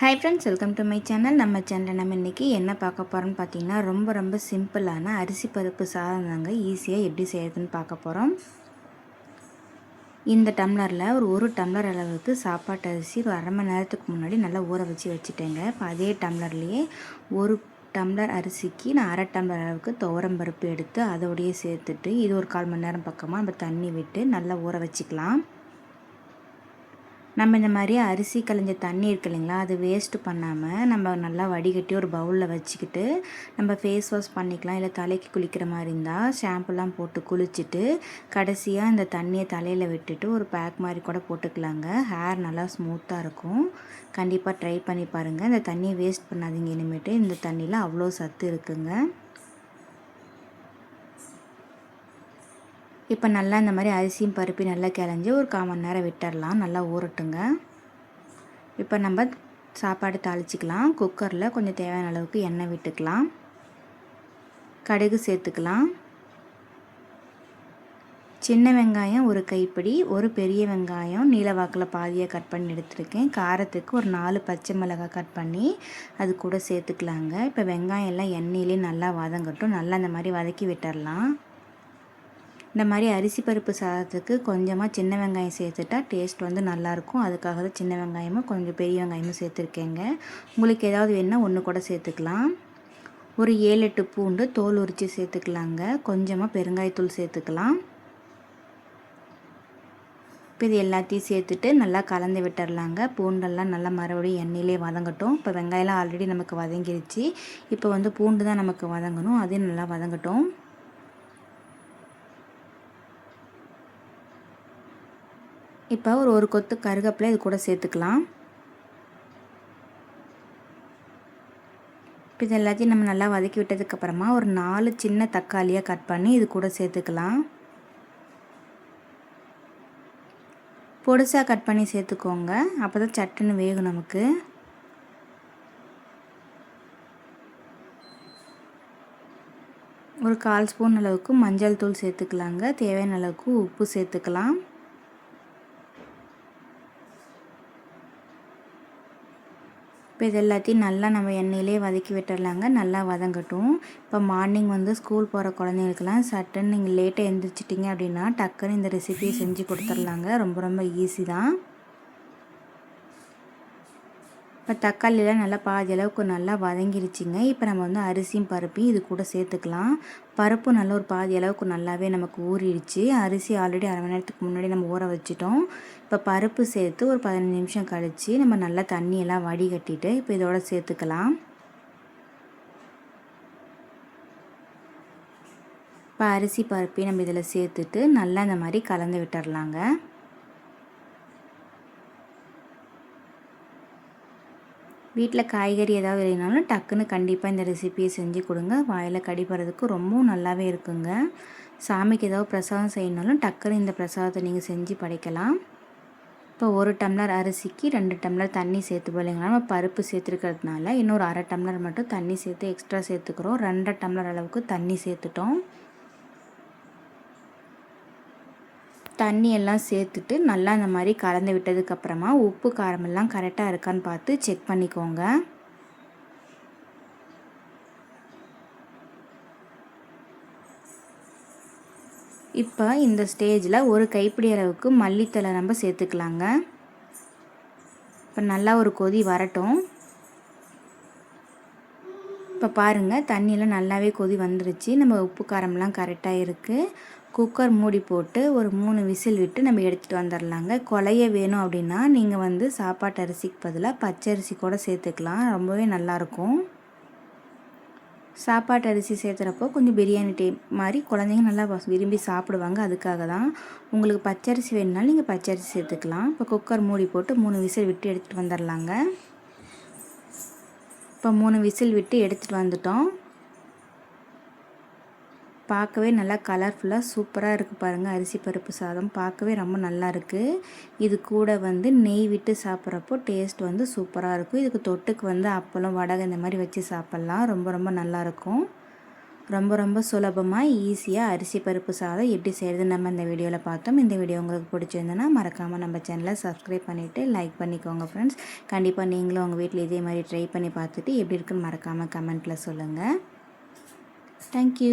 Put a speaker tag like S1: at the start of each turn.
S1: Hi friends, welcome to my channel. நம்ம சேனலில் நம்ம இன்றைக்கி என்ன பார்க்க போகிறோம்னு பார்த்தீங்கன்னா, ரொம்ப சிம்பிளான அரிசி பருப்பு சாதம் தாங்க ஈஸியாக எப்படி செய்யறதுன்னு பார்க்க போகிறோம். இந்த டம்ளரில் ஒரு டம்ளர் அளவுக்கு சாப்பாட்டு அரிசி ஒரு அரை மணி நேரத்துக்கு முன்னாடி நல்லா ஊற வச்சுட்டேங்க. இப்போ அதே டம்ளர்லேயே ஒரு டம்ளர் அரிசிக்கு நான் அரை டம்ளர் அளவுக்கு துவரம் பருப்பு எடுத்து அதோடையே சேர்த்துட்டு இது ஒரு 1/4 மணி நேரம் பக்கமாக நம்ம தண்ணி விட்டு நல்லா ஊற வச்சுக்கலாம். நம்ம இந்த மாதிரி அரிசி களைஞ்ச தண்ணி இருக்கு இல்லைங்களா, அது வேஸ்ட்டு பண்ணாமல் நம்ம நல்லா வடிகட்டி ஒரு பவுலில் வச்சுக்கிட்டு நம்ம ஃபேஸ் வாஷ் பண்ணிக்கலாம். இல்லை தலைக்கு குளிக்கிற மாதிரி இருந்தால் ஷாம்புலாம் போட்டு குளிச்சுட்டு கடைசியாக இந்த தண்ணியை தலையில் விட்டுட்டு ஒரு பேக் மாதிரி கூட போட்டுக்கலாங்க. ஹேர் நல்லா ஸ்மூத்தாக இருக்கும். கண்டிப்பாக ட்ரை பண்ணி பாருங்கள். இந்த தண்ணியை வேஸ்ட் பண்ணாதீங்க. இனிமேட்டு இந்த தண்ணியில் அவ்வளோ சத்து இருக்குங்க. இப்போ நல்லா இந்த மாதிரி அரிசியும் பருப்பையும் நல்லா கிளஞ்சி ஒரு 1/4 மணி நேரம் விட்டுடலாம். நல்லா ஊறட்டுங்க. இப்போ நம்ம சாப்பாடு தாளிச்சிக்கலாம். குக்கரில் கொஞ்சம் தேவையான அளவுக்கு எண்ணெய் விட்டுக்கலாம். கடுகு சேர்த்துக்கலாம். சின்ன வெங்காயம் ஒரு கைப்பிடி, ஒரு பெரிய வெங்காயம் நீல வாக்கில் பாதியாக கட் பண்ணி எடுத்துருக்கேன். காரத்துக்கு ஒரு 4 பச்சை மிளகாய் கட் பண்ணி அது கூட சேர்த்துக்கலாங்க. இப்போ வெங்காயம் எல்லாம் எண்ணெயிலே நல்லா வதங்கட்டும். நல்லா இந்த மாதிரி வதக்கி விட்டுடலாம். இந்த மாதிரி அரிசி பருப்பு சாதத்துக்கு கொஞ்சமாக சின்ன வெங்காயம் சேர்த்துட்டா டேஸ்ட் வந்து நல்லாயிருக்கும். அதுக்காக தான் சின்ன வெங்காயமும் கொஞ்சம் பெரிய வெங்காயமும் சேர்த்துருக்கேங்க. உங்களுக்கு ஏதாவது வேணுன்னா ஒன்று கூட சேர்த்துக்கலாம். ஒரு 7-8 பூண்டு தோல் உரித்து சேர்த்துக்கலாங்க. கொஞ்சமாக பெருங்காயத்தூள் சேர்த்துக்கலாம். இப்போ இது எல்லாத்தையும் சேர்த்துட்டு நல்லா கலந்து விட்டுடலாங்க. பூண்டெல்லாம் நல்லா மறுபடியும் எண்ணெயிலே வதங்கட்டும். இப்போ வெங்காயம்லாம் ஆல்ரெடி நமக்கு வதங்கிருச்சு. இப்போ வந்து பூண்டு தான் நமக்கு வதங்கணும். அதையும் நல்லா வதங்கட்டும். இப்போ ஒரு கொத்து கருவேப்பிலை இது கூட சேர்த்துக்கலாம். இப்போ இது எல்லாத்தையும் நம்ம நல்லா வதக்கி விட்டதுக்கப்புறமா ஒரு 4 சின்ன தக்காளியாக கட் பண்ணி இது கூட சேர்த்துக்கலாம். பொடிசாக கட் பண்ணி சேர்த்துக்கோங்க. அப்போ தான் சட்டுன்னு வேகும் நமக்கு. ஒரு 1/4 ஸ்பூன் அளவுக்கு மஞ்சள் தூள் சேர்த்துக்கலாங்க. தேவையான அளவுக்கு உப்பு சேர்த்துக்கலாம். இப்போ இது எல்லாத்தையும் நல்லா நம்ம எண்ணெயிலே வதக்கி விட்டுடலாங்க. நல்லா வதங்கட்டும். இப்போ மார்னிங் வந்து ஸ்கூல் போகிற குழந்தைங்களுக்கெல்லாம் சட்டுன்னு நீங்கள் லேட்டாக எழுந்திரிச்சிட்டிங்க அப்படின்னா டக்குன்னு இந்த ரெசிபியை செஞ்சு கொடுத்துர்லாங்க. ரொம்ப ஈஸி தான். இப்போ தக்காளியெலாம் நல்லா பாதி அளவுக்கு நல்லா வதங்கிருச்சிங்க. இப்போ நம்ம வந்து அரிசியும் பருப்பையும் இது கூட சேர்த்துக்கலாம். பருப்பு நல்லா ஒரு பாதி அளவுக்கு நல்லாவே நமக்கு ஊறிடுச்சு. அரிசி ஆல்ரெடி அரை மணி நேரத்துக்கு முன்னாடி நம்ம ஊற வச்சிட்டோம். இப்போ பருப்பு சேர்த்து ஒரு 15 நிமிஷம் கழித்து நம்ம நல்லா தண்ணியெல்லாம் வடிகட்டிட்டு இப்போ இதோட சேர்த்துக்கலாம். இப்போ அரிசி பருப்பையும் நம்ம இதில் சேர்த்துட்டு நல்லா இந்த மாதிரி கலந்து விட்டுடலாங்க. வீட்டில் காய்கறி ஏதாவது இல்லைனாலும் டக்குன்னு கண்டிப்பாக இந்த ரெசிபியை செஞ்சு கொடுங்க. வாயில் கடிப்படுறதுக்கு ரொம்பவும் நல்லாவே இருக்குங்க. சாமிக்கு ஏதாவது பிரசாதம் செய்யணுனாலும் டக்குன்னு இந்த பிரசாதத்தை நீங்கள் செஞ்சு படைக்கலாம். இப்போ 1 டம்ளர் அரிசிக்கு 2 டம்ளர் தண்ணி சேர்த்துப்போம் இல்லைங்களா. நம்ம பருப்பு சேர்த்துருக்கிறதுனால இன்னொரு அரை டம்ளர் மட்டும் தண்ணி சேர்த்து எக்ஸ்ட்ரா சேர்த்துக்கிறோம். 2 டம்ளர் அளவுக்கு தண்ணி சேர்த்துட்டோம். தண்ணி எல்லாம் சேர்த்துட்டு நல்லா இந்த மாதிரி கலந்து விட்டதுக்கப்புறமா உப்பு காரமெல்லாம் கரெக்டாக இருக்கான்னு பார்த்து செக் பண்ணிக்கோங்க. இப்போ இந்த ஸ்டேஜில் ஒரு கைப்பிடி அளவுக்கு மல்லித்தழை நம்ம சேர்த்துக்கலாங்க. இப்போ நல்லா ஒரு கொதி வரட்டும். இப்போ பாருங்கள் தண்ணியெல்லாம் நல்லாவே கொதி வந்துருச்சு. நம்ம உப்பு காரமெல்லாம் கரெக்டாக இருக்குது. குக்கர் மூடி போட்டு ஒரு 3 விசில் விட்டு நம்ம எடுத்துகிட்டு வந்துடலாங்க. கொலைய வேணும் அப்படின்னா நீங்கள் வந்து சாப்பாட்டு அரிசிக்கு பதிலாக பச்சரிசி கூட சேர்த்துக்கலாம். ரொம்பவே நல்லாயிருக்கும். சாப்பாட்டு அரிசி சேர்த்துறப்போ கொஞ்சம் பிரியாணி மாதிரி குழந்தைங்க நல்லா விரும்பி சாப்பிடுவாங்க. அதுக்காக தான். உங்களுக்கு பச்சரிசி வேணுனாலும் நீங்கள் பச்சரிசி சேர்த்துக்கலாம். இப்போ குக்கர் மூடி போட்டு 3 விசில் விட்டு எடுத்துகிட்டு வந்துடலாங்க. இப்போ 3 விசில் விட்டு எடுத்துகிட்டு வந்துட்டோம். பார்க்கவே நல்லா கலர்ஃபுல்லாக சூப்பராக இருக்குது பாருங்கள். அரிசி பருப்பு சாதம் பார்க்கவே ரொம்ப நல்லா இருக்குது. இது கூட வந்து நெய் விட்டு சாப்பிட்றப்போ டேஸ்ட் வந்து சூப்பராக இருக்கும். இதுக்கு தொட்டுக்கு வந்து அப்பளம் வடகை இந்த மாதிரி வச்சு சாப்பிட்லாம். ரொம்ப நல்லாயிருக்கும். ரொம்ப ரொம்ப சுலபமாக ஈஸியாக அரிசி பருப்பு சாதம் எப்படி செய்கிறதுன்னு நம்ம இந்த வீடியோவில் பார்த்தோம். இந்த வீடியோ உங்களுக்கு பிடிச்சிருந்ததுன்னா மறக்காமல் நம்ம சேனலை சப்ஸ்கிரைப் பண்ணிவிட்டு லைக் பண்ணிக்கோங்க ஃப்ரெண்ட்ஸ். கண்டிப்பாக நீங்களும் உங்கள் வீட்டில் இதே மாதிரி ட்ரை பண்ணி பார்த்துட்டு எப்படி இருக்குன்னு மறக்காமல் கமெண்ட்டில் சொல்லுங்கள். தேங்க்யூ.